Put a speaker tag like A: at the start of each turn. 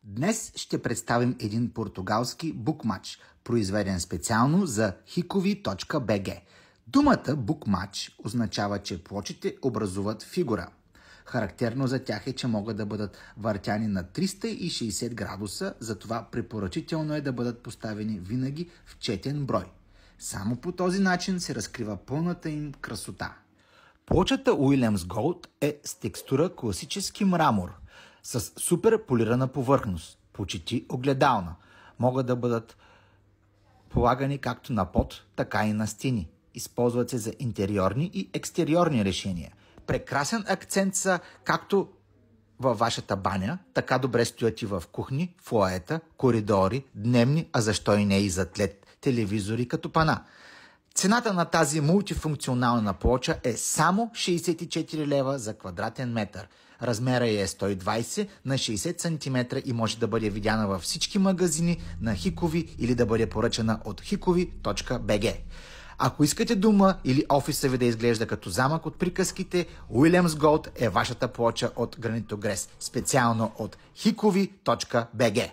A: Днес ще представим един португалски букмач, произведен специално за hikovi.bg. Думата букмач означава, че плочите образуват фигура. Характерно за тях е, че могат да бъдат въртяни на 360 градуса, затова препоръчително е да бъдат поставени винаги в четен брой. Само по този начин се разкрива пълната им красота. Плочата Уилямс Голд е с текстура класически мрамор, с супер полирана повърхност, почти огледална. Могат да бъдат полагани както на под, така и на стени. Използват се за интериорни и екстериорни решения. Прекрасен акцент са както във вашата баня, така добре стоят и в кухни, фоайета, коридори, дневни, а защо и не и зад лед телевизори като пана. Цената на тази мултифункционална плоча е само 64 лева за квадратен метър. Размера е 120 на 60 см и може да бъде видяна във всички магазини на Hikovi или да бъде поръчана от hikovi.bg. Ако искате дома или офиса ви да изглежда като замък от приказките, Уилямс Голд е вашата плоча от гранитогрес, специално от hikovi.bg.